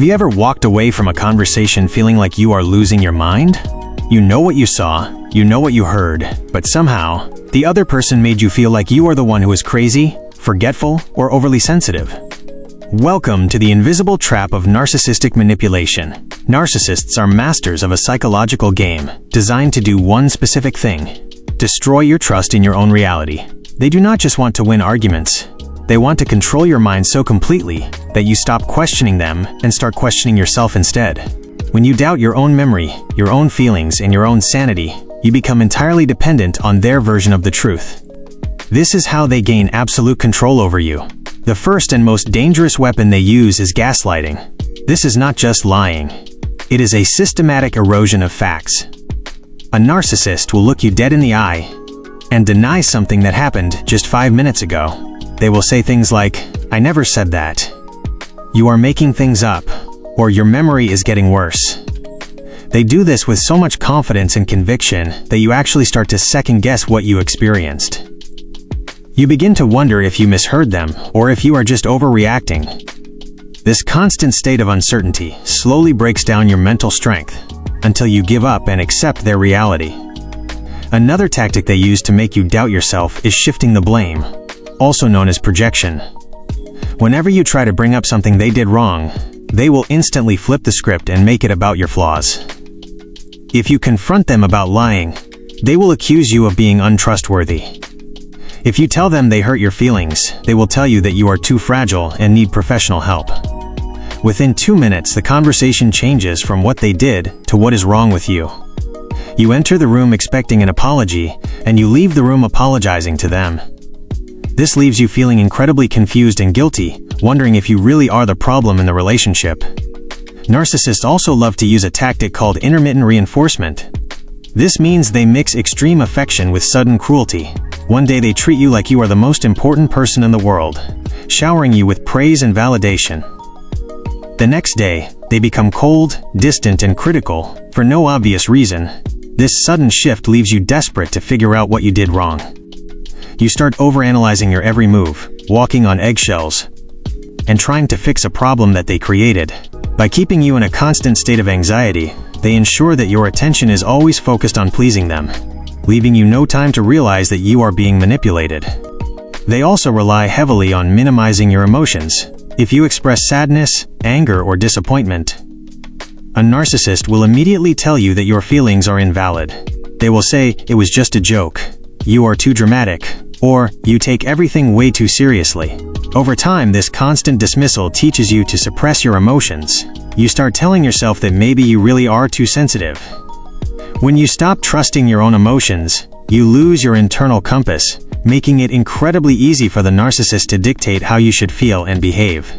Have you ever walked away from a conversation feeling like you are losing your mind? You know what you saw, you know what you heard, but somehow, the other person made you feel like you are the one who is crazy, forgetful, or overly sensitive. Welcome to the invisible trap of narcissistic manipulation. Narcissists are masters of a psychological game designed to do one specific thing: destroy your trust in your own reality. They do not just want to win arguments. They want to control your mind so completely that you stop questioning them and start questioning yourself instead. When you doubt your own memory, your own feelings, and your own sanity, you become entirely dependent on their version of the truth. This is how they gain absolute control over you. The first and most dangerous weapon they use is gaslighting. This is not just lying. It is a systematic erosion of facts. A narcissist will look you dead in the eye and deny something that happened just 5 minutes ago. They will say things like, "I never said that," "You are making things up," or "Your memory is getting worse." They do this with so much confidence and conviction that you actually start to second-guess what you experienced. You begin to wonder if you misheard them or if you are just overreacting. This constant state of uncertainty slowly breaks down your mental strength until you give up and accept their reality. Another tactic they use to make you doubt yourself is shifting the blame, also known as projection. Whenever you try to bring up something they did wrong, they will instantly flip the script and make it about your flaws. If you confront them about lying, they will accuse you of being untrustworthy. If you tell them they hurt your feelings, they will tell you that you are too fragile and need professional help. Within 2 minutes, the conversation changes from what they did to what is wrong with you. You enter the room expecting an apology, and you leave the room apologizing to them. This leaves you feeling incredibly confused and guilty, wondering if you really are the problem in the relationship. Narcissists also love to use a tactic called intermittent reinforcement. This means they mix extreme affection with sudden cruelty. One day they treat you like you are the most important person in the world, showering you with praise and validation. The next day, they become cold, distant, and critical, for no obvious reason. This sudden shift leaves you desperate to figure out what you did wrong. You start overanalyzing your every move, walking on eggshells, and trying to fix a problem that they created. By keeping you in a constant state of anxiety, they ensure that your attention is always focused on pleasing them, leaving you no time to realize that you are being manipulated. They also rely heavily on minimizing your emotions. If you express sadness, anger, or disappointment, a narcissist will immediately tell you that your feelings are invalid. They will say, "It was just a joke," "You are too dramatic," or "You take everything way too seriously." Over time, this constant dismissal teaches you to suppress your emotions. You start telling yourself that maybe you really are too sensitive. When you stop trusting your own emotions, you lose your internal compass, making it incredibly easy for the narcissist to dictate how you should feel and behave.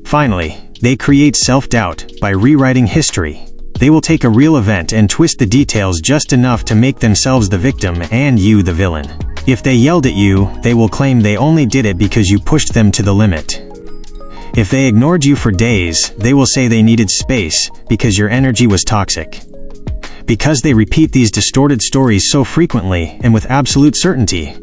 Finally, they create self-doubt by rewriting history. They will take a real event and twist the details just enough to make themselves the victim and you the villain. If they yelled at you, they will claim they only did it because you pushed them to the limit. If they ignored you for days, they will say they needed space because your energy was toxic. Because they repeat these distorted stories so frequently and with absolute certainty,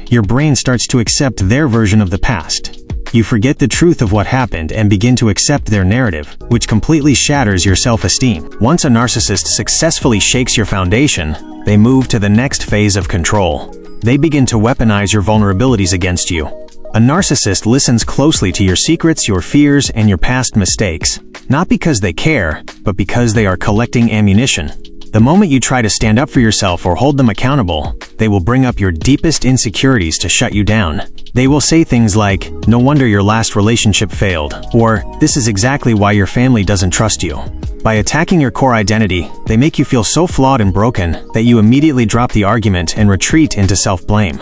your brain starts to accept their version of the past. You forget the truth of what happened and begin to accept their narrative, which completely shatters your self-esteem. Once a narcissist successfully shakes your foundation, they move to the next phase of control. They begin to weaponize your vulnerabilities against you. A narcissist listens closely to your secrets, your fears, and your past mistakes, not because they care, but because they are collecting ammunition. The moment you try to stand up for yourself or hold them accountable, they will bring up your deepest insecurities to shut you down. They will say things like, "No wonder your last relationship failed," or "This is exactly why your family doesn't trust you." By attacking your core identity, they make you feel so flawed and broken that you immediately drop the argument and retreat into self-blame.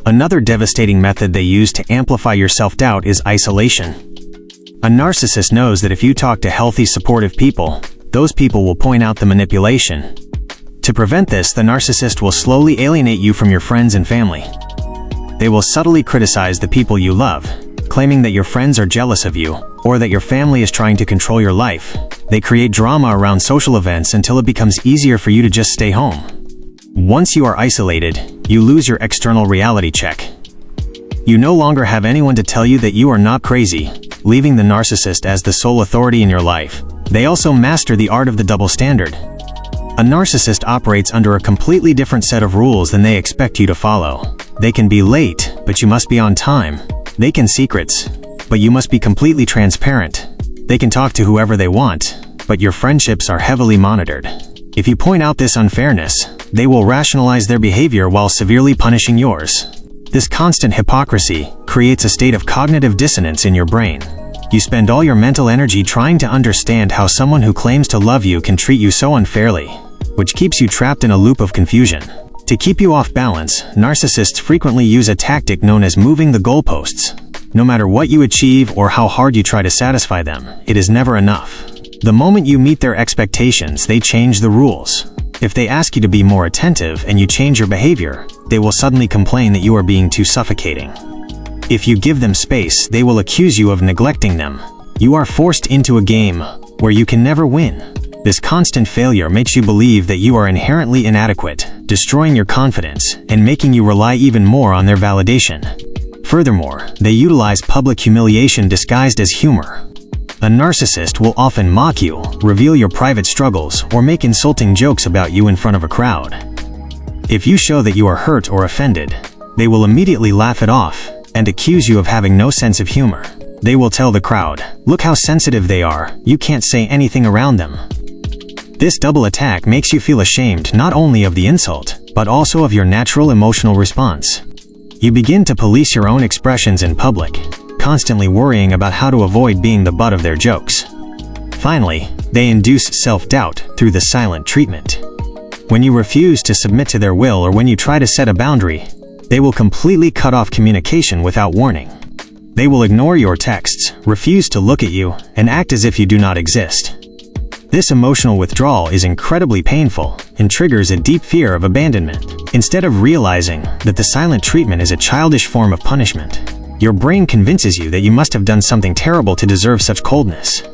Another devastating method they use to amplify your self-doubt is isolation. A narcissist knows that if you talk to healthy, supportive people, those people will point out the manipulation. To prevent this, the narcissist will slowly alienate you from your friends and family. They will subtly criticize the people you love, claiming that your friends are jealous of you, or that your family is trying to control your life. They create drama around social events until it becomes easier for you to just stay home. Once you are isolated, you lose your external reality check. You no longer have anyone to tell you that you are not crazy, leaving the narcissist as the sole authority in your life. They also master the art of the double standard. A narcissist operates under a completely different set of rules than they expect you to follow. They can be late, but you must be on time. They can secrets, but you must be completely transparent. They can talk to whoever they want, but your friendships are heavily monitored. If you point out this unfairness, they will rationalize their behavior while severely punishing yours. This constant hypocrisy creates a state of cognitive dissonance in your brain. You spend all your mental energy trying to understand how someone who claims to love you can treat you so unfairly, which keeps you trapped in a loop of confusion. To keep you off balance, narcissists frequently use a tactic known as moving the goalposts. No matter what you achieve or how hard you try to satisfy them, it is never enough. The moment you meet their expectations, they change the rules. If they ask you to be more attentive and you change your behavior, they will suddenly complain that you are being too suffocating. If you give them space, they will accuse you of neglecting them. You are forced into a game where you can never win. This constant failure makes you believe that you are inherently inadequate, destroying your confidence and making you rely even more on their validation. Furthermore, they utilize public humiliation disguised as humor. A narcissist will often mock you, reveal your private struggles, or make insulting jokes about you in front of a crowd. If you show that you are hurt or offended, they will immediately laugh it off and accuse you of having no sense of humor. They will tell the crowd, "Look how sensitive they are, you can't say anything around them." This double attack makes you feel ashamed not only of the insult, but also of your natural emotional response. You begin to police your own expressions in public, constantly worrying about how to avoid being the butt of their jokes. Finally, they induce self-doubt through the silent treatment. When you refuse to submit to their will or when you try to set a boundary, they will completely cut off communication without warning. They will ignore your texts, refuse to look at you, and act as if you do not exist. This emotional withdrawal is incredibly painful and triggers a deep fear of abandonment. Instead of realizing that the silent treatment is a childish form of punishment, your brain convinces you that you must have done something terrible to deserve such coldness.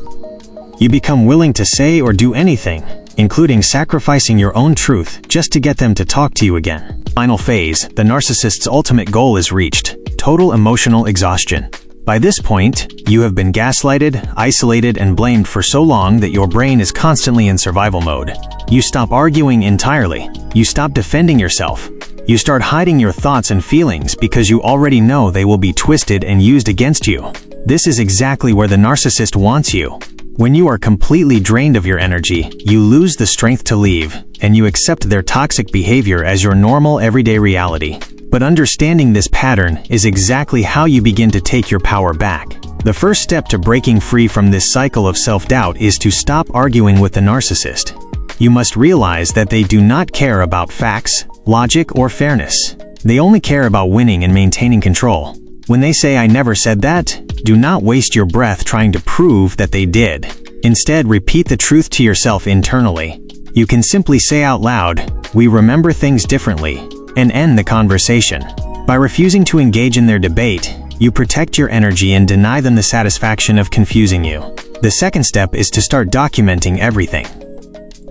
You become willing to say or do anything, including sacrificing your own truth just to get them to talk to you again. Final phase, the narcissist's ultimate goal is reached: total emotional exhaustion. By this point, you have been gaslighted, isolated, and blamed for so long that your brain is constantly in survival mode. You stop arguing entirely. You stop defending yourself. You start hiding your thoughts and feelings because you already know they will be twisted and used against you. This is exactly where the narcissist wants you. When you are completely drained of your energy, you lose the strength to leave, and you accept their toxic behavior as your normal everyday reality. But understanding this pattern is exactly how you begin to take your power back. The first step to breaking free from this cycle of self-doubt is to stop arguing with the narcissist. You must realize that they do not care about facts, logic, or fairness. They only care about winning and maintaining control. When they say "I never said that," do not waste your breath trying to prove that they did. Instead, repeat the truth to yourself internally. You can simply say out loud, "We remember things differently," and end the conversation. By refusing to engage in their debate, you protect your energy and deny them the satisfaction of confusing you. The second step is to start documenting everything.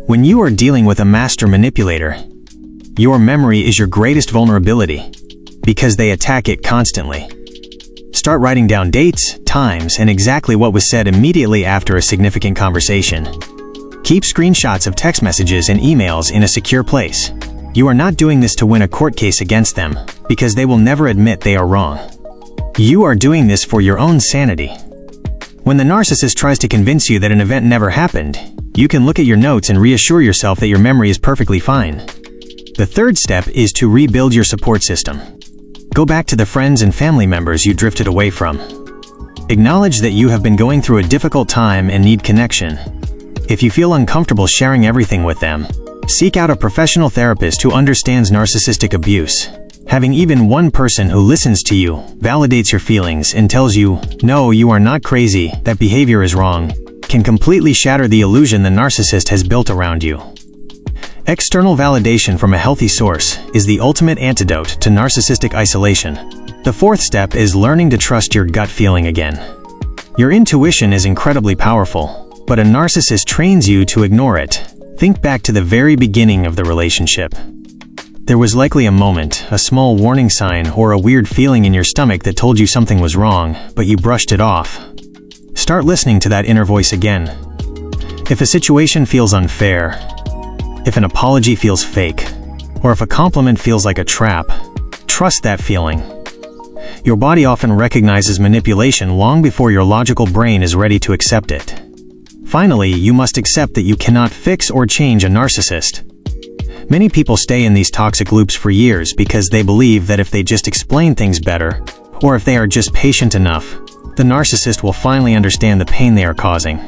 When you are dealing with a master manipulator, your memory is your greatest vulnerability because they attack it constantly. Start writing down dates, times, and exactly what was said immediately after a significant conversation. Keep screenshots of text messages and emails in a secure place. You are not doing this to win a court case against them, because they will never admit they are wrong. You are doing this for your own sanity. When the narcissist tries to convince you that an event never happened, you can look at your notes and reassure yourself that your memory is perfectly fine. The third step is to rebuild your support system. Go back to the friends and family members you drifted away from. Acknowledge that you have been going through a difficult time and need connection. If you feel uncomfortable sharing everything with them, seek out a professional therapist who understands narcissistic abuse. Having even one person who listens to you, validates your feelings, and tells you, "No, you are not crazy, that behavior is wrong," can completely shatter the illusion the narcissist has built around you. External validation from a healthy source is the ultimate antidote to narcissistic isolation. The fourth step is learning to trust your gut feeling again. Your intuition is incredibly powerful, but a narcissist trains you to ignore it. Think back to the very beginning of the relationship. There was likely a moment, a small warning sign, or a weird feeling in your stomach that told you something was wrong, but you brushed it off. Start listening to that inner voice again. If a situation feels unfair, if an apology feels fake, or if a compliment feels like a trap, trust that feeling. Your body often recognizes manipulation long before your logical brain is ready to accept it. Finally, you must accept that you cannot fix or change a narcissist. Many people stay in these toxic loops for years because they believe that if they just explain things better, or if they are just patient enough, the narcissist will finally understand the pain they are causing.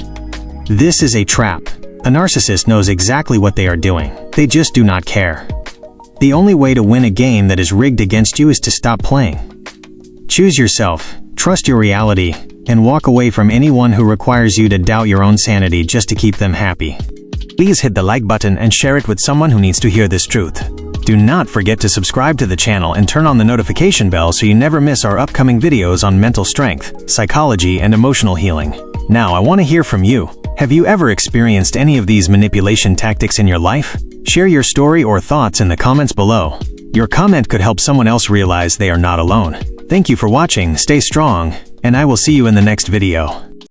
This is a trap. A narcissist knows exactly what they are doing. They just do not care. The only way to win a game that is rigged against you is to stop playing. Choose yourself, trust your reality, and walk away from anyone who requires you to doubt your own sanity just to keep them happy. Please hit the like button and share it with someone who needs to hear this truth. Do not forget to subscribe to the channel and turn on the notification bell so you never miss our upcoming videos on mental strength, psychology, and emotional healing. Now, I want to hear from you. Have you ever experienced any of these manipulation tactics in your life? Share your story or thoughts in the comments below. Your comment could help someone else realize they are not alone. Thank you for watching, stay strong, and I will see you in the next video.